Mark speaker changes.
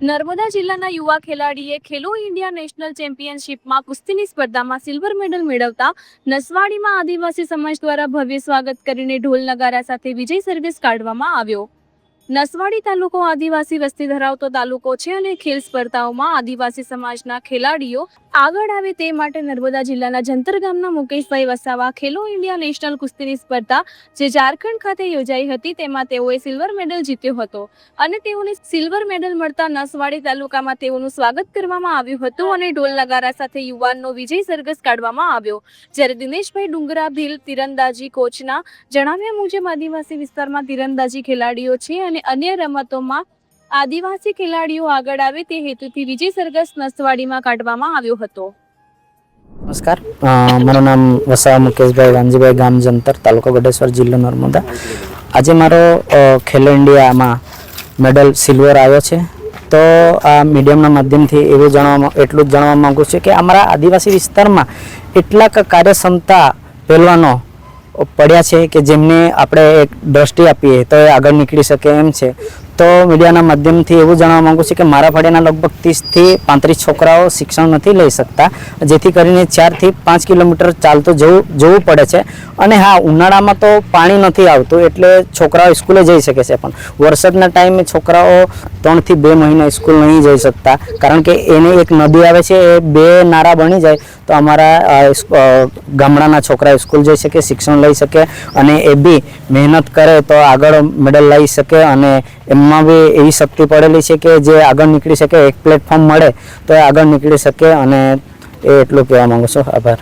Speaker 1: નર્મદા જિલ્લાના યુવા ખેલાડીએ ખેલો India national ચેમ્પિયનશિપમાં કુસ્તીની સ્પર્ધામાં સિલ્વર મેડલ મેળવતા નસવાડીમાં આદિવાસી સમાજ દ્વારા ભવ્ય સ્વાગત કરીને ઢોલ નગારા સાથે વિજય સરઘસ કાઢવામાં આવ્યો। નસવાડી તાલુકો આદિવાસી વસ્તી ધરાવતો તાલુકો છે અને ખેલ સ્પર્ધાઓમાં આદિવાસી સમાજના ખેલાડીઓ આગળ આવે તે માટે નર્મદા જિલ્લાના જંતર ગામના મુકેશભાઈ વસાવા ખેલો ઇન્ડિયા નેશનલ કુસ્તીની સ્પર્ધા જે ઝારખંડ ખાતે યોજાઈ હતી તેમાં તેઓએ સિલ્વર મેડલ જીત્યો હતો અને તેઓને સિલ્વર મેડલ મળતા નસવાડી તાલુકામાં તેઓનું સ્વાગત કરવામાં આવ્યું હતું અને ઢોલ નગારા સાથે યુવાનનો વિજય સરઘસ કાઢવામાં આવ્યો। જ્યારે દિનેશભાઈ ડુંગરા ભીલ તીરંદાજી કોચના જણાવ્યા મુજબ આદિવાસી વિસ્તારમાં તીરંદાજી ખેલાડીઓ છે અને અન્ય રમતોમાં આદિવાસી ખેલાડીઓ આગળ આવે તે હેતુથી વિજય સરઘસ નસવાડીમાં કાઢવામાં આવ્યો હતો।
Speaker 2: नमस्कार, मारू नाम वसावा मुकेशभाई वांजीभाई गाम जंतर तालुको गडेश्वर जिल्लो नर्मदा। आज मारो खेलो इंडिया में मेडल सिल्वर आयो छे। तो आ मीडियम माध्यम थी एटलू ज जाणवा मांगू छूं कि अमरा आदिवासी विस्तार में एटला कार्यक्षमता पहलवानो पड्या छे कि जेमने आपणे एक दृष्टि आपीए तो आगळ निकली शके एम छे। तो मीडिया माध्यम थी एवं जाणवा मांगू छूं कि मारा फळियाना लगभग 30 થી 35 છોકરાઓ शिक्षण नहीं लई सकता, जेथी करीने 4 થી 5 કિલોમીટર चालतो जवुं पड़े छे। अने हाँ, उनाळामां तो पाणी नहीं आवतुं एटले छोकराओ स्कूले जई शके छे, पण वरसादना टाइमे छोकराओ 3 થી 2 महीना स्कूल नहीं जई सकता, कारण के एने एक नदी आवे छे, ए 2 नारा बनी जाए तो अमारा गामडाना छोकरा स्कूल जई शके, शिक्षण लई शके अने ए बी मेहनत करे तो आगळ मेडल लई शके। अने एमां बी एवी शक्ति पड़ेली छे कि जे आगळ निकली शके, एक प्लेटफॉर्म मळे तो आगळ निकली शके। अने एटલું કહેવા માંગુ છું। આભાર।